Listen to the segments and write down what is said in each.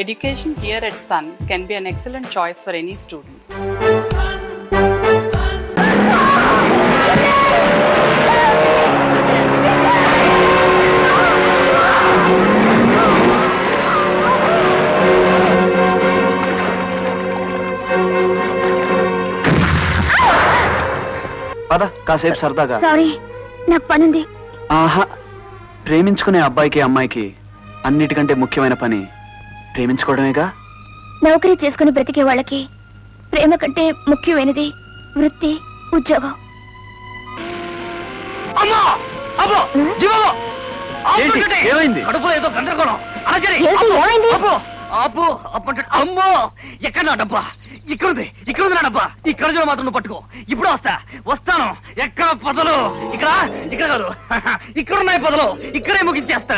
Education here at Sun can be an excellent choice for any students. పద కాసేపు సరదాగా. Sorry, నాకు పనుంది. ఆహా, ప్రేమించుకునే అబ్బాయికి అమ్మాయికి అన్నిటికంటే ముఖ్యమైన పని ప్రేమించుకోవడమేగా. నౌకరీ చేసుకుని బ్రతికే వాళ్ళకి ప్రేమ కంటే ముఖ్యమైనది వృత్తి, ఉద్యోగం. ఏమైంది? కడుపులో ఏదో గందరగోళం. ఏమైంది? అమ్మో, ఎక్కడ నా డబ్బా? ఇక్కడుంది నా డబ్బా. ఈ కడుజులో మాత్రం నువ్వు పట్టుకో. ఇప్పుడు వస్తాను. ఎక్కడ పొదలు? ఇక్కడ కాదు, ఇక్కడున్నాయి పొదలు. ఇక్కడే ముగించేస్తా.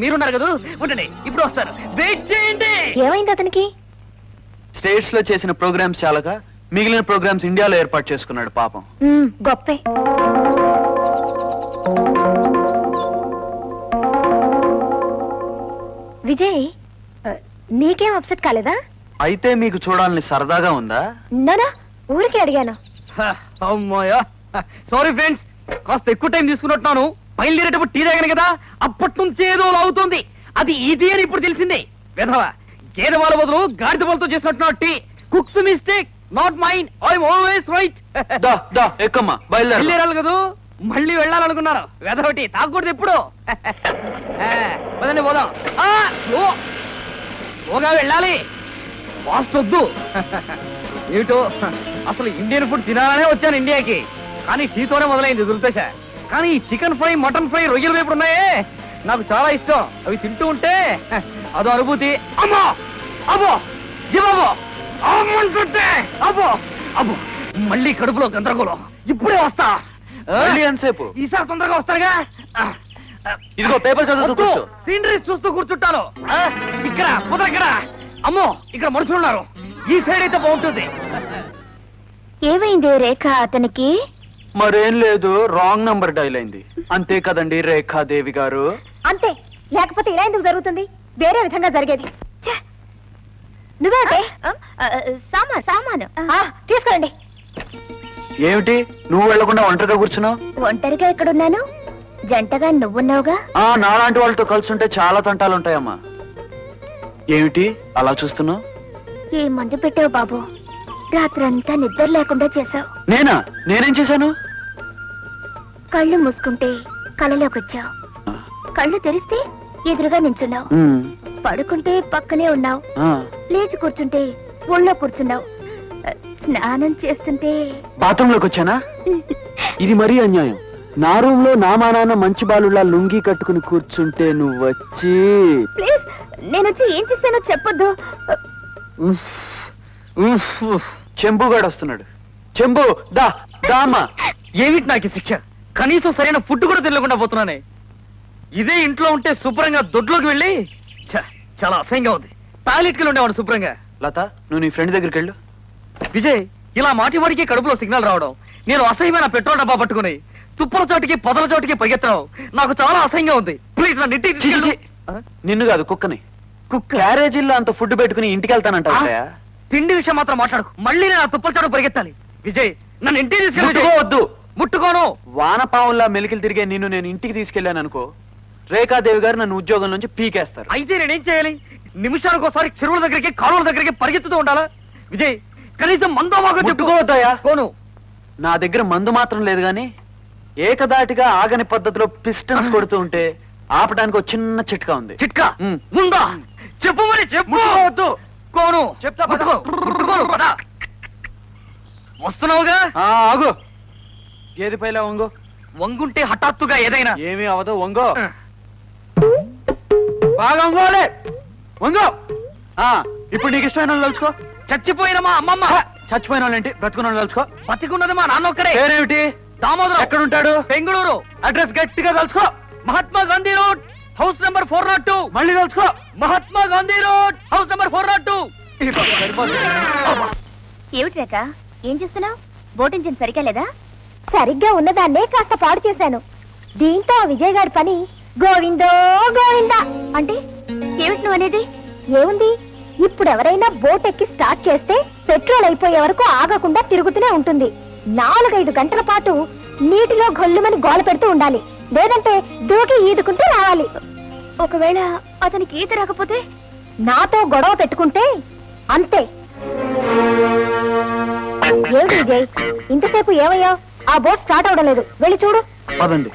మీరున్నారు కదా, ఉండండి, ఇప్పుడు వస్తాను. వెయిట్ చేయండి. ఏమైంది అతనికి? స్టేట్స్ లో చేసిన ప్రోగ్రామ్స్ చాలక మిగిలిన ప్రోగ్రామ్స్ ఇండియాలో ఏర్పాటు చేసుకున్నాడు పాపం. గొప్పే. విజయ్, నీకేం అప్సెట్ కాలేదా? అయితే మీకు చూడాలని సరదాగా ఉందా? నానా, ఊరికే అడిగాను. అమ్మాయా, సారీ ఫ్రెండ్స్, కాస్త ఎక్కువ టైం తీసుకున్నట్టున్నాను. బయలుదేరేటప్పుడు టీ తాగాను కదా, అప్పటి నుంచి ఏదో అవుతుంది. అది ఇది అని ఇప్పుడు తెలిసిందే. విధవ గేదె వాళ్ళ బదులు గాడిద వాళ్ళతో చేసినట్టున్నాడు టీ. Cooks mistake, not mind. I'm always right. ఎక్కమ్మా, బయలుదేరాలి కదా, మళ్ళీ వెళ్ళాలనుకున్నాను. వెధవటి తాగకూడదు ఎప్పుడు. పదండి పోదాం. ఓగా వెళ్ళాలి, ఫాస్ట్ వద్దు. ఏమిటో అసలు ఇండియన్ ఫుడ్ తినాలనే వచ్చాను ఇండియాకి, కానీ టీతోనే మొదలైంది దుర్దశ. కానీ ఈ చికెన్ ఫ్రై, మటన్ ఫ్రై, రొయ్యల వేపుడు ఉన్నాయే, నాకు చాలా ఇష్టం. అవి తింటూ ఉంటే అదో అనుభూతి. అమ్మో అబ్బో, జీవాబో అమ్మంటుంటే అబ్బో అబ్బో, మళ్ళీ కడుపులో గందరగోళం. ఇప్పుడే వస్తా. ఎంతసేపు? ఈసారి తొందరగా వస్తారుగా. ఇదిగో పేపర్ చదువుతూ సీనరీస్ చూస్తూ కూర్చుంటాను. ఇక్కడ ఇక్కడ, అమ్మో ఇక్కడ మనుషులు ఉన్నారు. ఈ సైడ్ అయితే బాగుంటుంది. ఏమైంది రేఖ అతనికి? మరేం లేదు, రాంగ్ నంబర్ డైల్ అయింది అంతే కదండి రేఖాదేవి గారు. అంతే, లేకపోతే ఇలా ఎందుకు జరుగుతుంది? వేరే విధంగా జరిగేది. నువ్వే సామాను తీసుకురండి. ఏమిటి నువ్వు వెళ్లకుండా ఒంటరిగా కూర్చున్నావు? ఒంటరిగా ఎక్కడున్నాను, జంటగా నువ్వున్నావుగా. నాలాంటి వాళ్ళతో కలుసుంటే చాలా తంటాలుంటాయమ్మా. ఏమిటి అలా చూస్తున్నావు? ఏ మందు పెట్టావు బాబు, రాత్రంతా నిద్ర లేకుండా చేసావు. నేనేం చేశాను? కళ్ళు మూసుకుంటే కళ్ళలోకి వచ్చావు, కళ్ళు తెరిస్తే ఎదురుగా నించున్నావు, పడుకుంటే పక్కనే ఉన్నావు, లేచి కూర్చుంటే ఒళ్ళో కూర్చున్నావు, స్నానం చేస్తుంటే బాత్రూమ్ లోకి వచ్చానా? ఇది మరీ అన్యాయం. నా రూమ్ లో నా మా నాన్న మంచి బాలులా లుంగి కట్టుకుని కూర్చుంటే నువ్వు వచ్చి. ప్లీజ్, నేను వచ్చి ఏం చేస్తానో చెప్పొద్దు. చెంబుగాడు వస్తున్నాడు. చెంబు దామా. ఏమిటి నాకు శిక్ష? కనీసం సరైన ఫుడ్ కూడా తినకుండా పోతున్నానే. ఇదే ఇంట్లో ఉంటే శుభ్రంగా దొడ్లోకి వెళ్ళి చాలా అసహ్యంగా ఉంది. టాయిలెట్కి ఉండేవాడు శుభ్రంగా. లత, నువ్వు నీ ఫ్రెండ్ దగ్గరికి వెళ్ళు. విజయ్, ఇలా మాటి మాటికి కడుపులో సిగ్నల్ రావడం, నేను అసహ్యమైన పెట్రోల్ డబ్బా పట్టుకుని తుప్పల చోటికి పొదల చోటికి పరిగెత్తడం నాకు చాలా అసహ్యంగా ఉంది. ప్లీజ్ నా నిన్ను కాదు, కుక్కని. కుక్క క్యారేజీల్లో అంత ఫుడ్ పెట్టుకుని ఇంటికి వెళ్తానంట. తిండి విషయం మాత్రం మాట్లాడుకు. మళ్ళీ నేను ఆ తుప్పల చోటు పరిగెత్తాలి. విజయ్, నన్ను ఇంటికి తీసుకెళ్ళి. వద్దు, ముట్టుకోను. వానపావుల్లా మెలికలు తిరిగే నిన్ను నేను ఇంటికి తీసుకెళ్లాను అనుకో, రేఖాదేవి గారు నన్ను ఉద్యోగం నుంచి పీకేస్తారు. అయితే నేనేం చేయాలి? నిమిషానికి ఒకసారి చెరువుల దగ్గరికి, కాలువల దగ్గరికి పరిగెత్తుతూ ఉండాలా? విజయ్, కనీసం మందో మాకు చెప్పుకోవద్దాయా? కోను. నా దగ్గర మందు మాత్రం లేదు గాని ఏకదాటిగా ఆగని పద్ధతిలో పిస్టన్స్ కొడుతూ ఉంటే ఆపడానికి ఒక చిన్న చిట్కా ఉంది. చిట్కా ఉందా? చెప్పు మరి, చెప్పు. కోను చెప్తా. వస్తున్నావుగా. ఆగు. ఏది పైలా వంగో. వంగుంటే హఠాత్తుగా ఏదైనా ఏమీ అవదు. వంగో, బాగా వంగోలే. వంగో. ఇప్పుడు నీకు ఇష్టమైన వాళ్ళు తలుచుకో. చచ్చిపోయిన మా అమ్మమ్మ. చచ్చిపోయిన వాళ్ళేంటి, బ్రతుకున్న వాళ్ళు తలుచుకో. బతికున్నది మా నాన్న ఒక్కడే. పేరేమిటి? దామోదరం. ఎక్కడుంటాడు? బెంగళూరు. అడ్రస్ గట్టిగా తలుచుకో. Mahatma Gandhi road, house number 402. మళ్ళీ తలుచుకో. Mahatma Gandhi road, house number 402. ఏమిటి రేఖ, ఏం చేస్తున్నావు? బోట్ ఇంజిన్ సరిగ్గా లేదా? సరిగ్గా ఉన్నదాన్నే కాస్త పాడు చేశాను. దీంతో విజయ్ గారి పని గోవిందో గోవిందా. అంటే ఏమిటి నువ్వు అనేది? ఏముంది, ఇప్పుడు ఎవరైనా బోట్ ఎక్కి స్టార్ట్ చేస్తే పెట్రోల్ అయిపోయే వరకు ఆగకుండా తిరుగుతూనే ఉంటుంది. 4-5 గంటల పాటు నీటిలో గొల్లుమని గోల పెడుతూ ఉండాలి, లేదంటే దూకి ఈదుకుంటూ రావాలి. ఒకవేళ అతనికి ఈత రాకపోతే నాతో గొడవ పెట్టుకుంటే అంతే. ఏమిటి విజయ్, ఇంతసేపు ఏమయ్యావు? ఆ బోట్ స్టార్ట్ అవడం లేదు, వెళ్ళి చూడు. పదండి.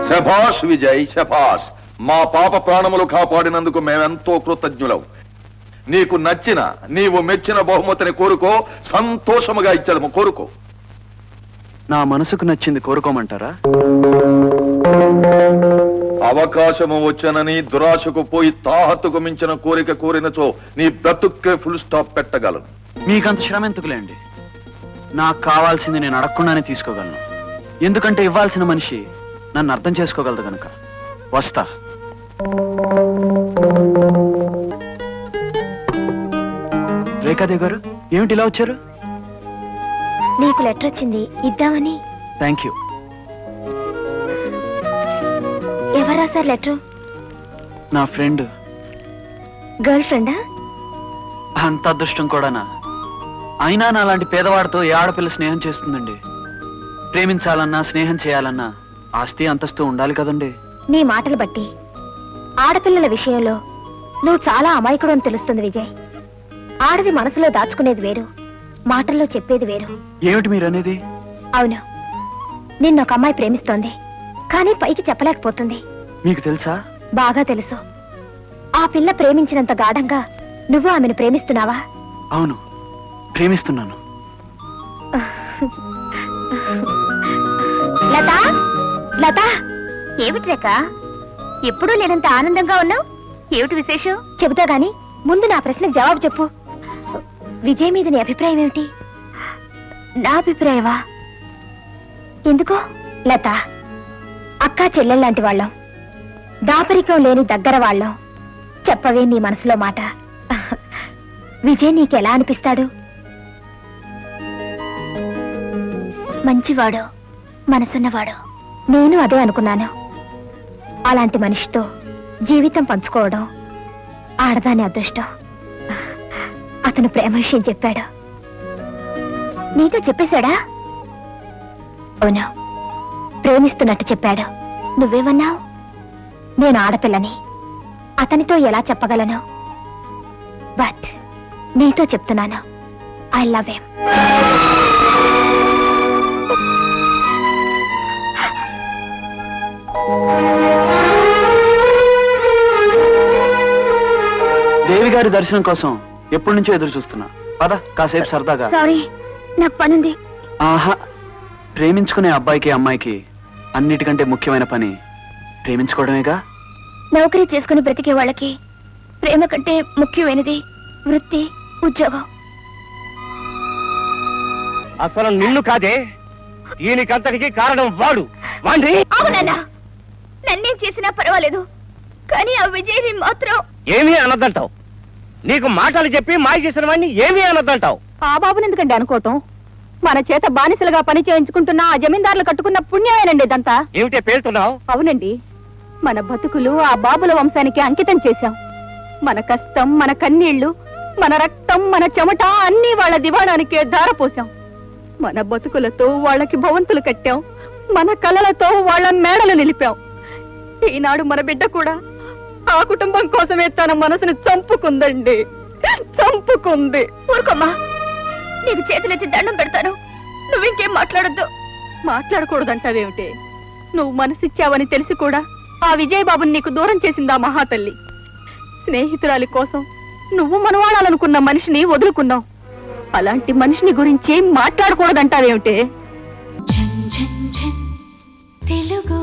శభాష్ విజయ్, శభాష్. మా పాప ప్రాణములు కాపాడినందుకు మేమెంతో కృతజ్ఞులవు. నీకు నచ్చిన, నీవు మెచ్చిన బహుమతిని కోరుకో, సంతోషముగా ఇచ్చదము, కోరుకో. నా మనసుకు నచ్చింది కోరుకోమంటారా? అవకాశము వచ్చనని దురాశకు పోయి తాహతుకు మించిన కోరిక కోరినచో నీ బ్రతుక్కే ఫుల్ స్టాప్ పెట్టగలను. మీకంత శ్రమ ఎందుకులేండి. నాకు కావాల్సింది నేను అడగకుండానే తీసుకోగలను. ఎందుకంటే ఇవ్వాల్సిన మనిషి నన్ను అర్థం చేసుకోగలదు గనక. వస్తా. రేఖాదేవి గారు, ఏమిటి ఇలా వచ్చారు? నీకు లెటర్ వచ్చింది, ఇద్దామని. Thank you. ఎవరు రాశారు లెటర్? నా ఫ్రెండ్. గర్ల్ ఫ్రెండా? అంత అదృష్టం కూడానా? అయినా నా లాంటి పేదవాడితో ఏ ఆడపిల్ల స్నేహం చేస్తుందండి? ప్రేమించాలన్నా, స్నేహం చేయాలన్నా ఆస్తి అంతస్తు ఉండాలి కదండి. నీ మాటలు బట్టి ఆడపిల్లల విషయంలో నువ్వు చాలా అమాయకుడు అని తెలుస్తుంది విజయ్. ఆడది మనసులో దాచుకునేది వేరు, మాటల్లో చెప్పేది వేరు. ఏమిటి మీరనేది? అవును, నిన్నొక అమ్మాయి ప్రేమిస్తోంది, కానీ పైకి చెప్పలేకపోతుంది. మీకు తెలుసా? బాగా తెలుసు. ఆ పిల్ల ప్రేమించినంత గాఢంగా నువ్వు ఆమెను ప్రేమిస్తున్నావా? అవును, ప్రేమిస్తున్నాను. లతా, లతా, ఏమిటి రేఖ, ఎప్పుడూ లేనంత ఆనందంగా ఉన్నావు? ఏమిటి విశేషం? చెబుతా గాని ముందు నా ప్రశ్నకు జవాబు చెప్పు. విజయ్ మీద నీ అభిప్రాయం ఏమిటి? నా అభిప్రాయమా? ఎందుకో? లత, అక్కా చెల్లెల్లాంటి వాళ్ళం, దాపరికం లేని దగ్గర వాళ్ళం. చెప్పవే నీ మనసులో మాట. విజయ్ నీకెలా అనిపిస్తాడు? మంచివాడు, మనసున్నవాడు. నేను అదే అనుకున్నాను. అలాంటి మనిషితో జీవితం పంచుకోవడం ఆడదాని అదృష్టం. అతను ప్రేమ విషయం చెప్పాడు. నీతో చెప్పేశాడా? అవును, ప్రేమిస్తున్నట్టు చెప్పాడు. నువ్వేమన్నావు? నేను ఆడపిల్లని, అతనితో ఎలా చెప్పగలను? బట్ నీతో చెప్తున్నాను, ఐ లవ్ హిమ్. దేవి గారి దర్శనం కోసం ఎప్పటి నుంచో ఎదురు చూస్తున్నా. పద, కాసేపు సరదాగా. సారీ, నాకు పనుంది. ఆహా, ప్రేమించుకునే అబ్బాయికి అమ్మాయికి అన్నిటికంటే ముఖ్యమైన పని ప్రేమించుకోవడమేగా. నౌకరీ చేసుకుని బ్రతికే వాళ్ళకి ప్రేమ కంటే ముఖ్యమైనది వృత్తి, ఉద్యోగం. అసలు నిన్ను కాదే, దీనికంతటికి కారణం వాడు. వాణ్ణి అవునన్నా, నన్నేం చేసినా పర్వాలేదు, కానీ ఆ విజయ్ని మాత్రం ఏమీ అనద్దంటావు. నీకు మాటలు చెప్పి మాయ చేసిన వాడిని ఏమీ అనద్దంటావు. ఆ బాబుని ఎందుకండి అనుకోవటం? మన చేత బానిసలుగా పని చేయించుకుంటున్న ఆ జమీందారులు కట్టుకున్న పుణ్యమేనండి ఇదంతా. ఏమిటే పేలుతున్నావు? అవునండి, మన బతుకులు ఆ బాబుల వంశానికి అంకితం చేశాం. మన కష్టం, మన కన్నీళ్లు మన రక్తం మన చెమట అన్నీ వాళ్ళ దివాణానికే ధారపోసాం. మన బతుకులతో వాళ్ళకి భవంతులు కట్టాం, మన కలలతో వాళ్ళ మేడలు నిలిపాం. ఈనాడు మన బిడ్డ కూడా ఆ కుటుంబం కోసమే తన మనసును చంపుకుందండి, చంపుకుంది. ఊరుకోమ్మా, నీకు చేతులెత్తి దండం పెడతాను. నువ్వింకేం మాట్లాడొద్దు. మాట్లాడకూడదంటావేమిటి? నువ్వు మనసిచ్చావని తెలిసి కూడా ఆ విజయబాబుని నీకు దూరం చేసిందా మహాతల్లి? స్నేహితురాలి కోసం నువ్వు మనవాడాలనుకున్న మనిషిని వదులుకున్నావు. అలాంటి మనిషిని గురించి మాట్లాడకూడదంటావేమిటి? తెలుగు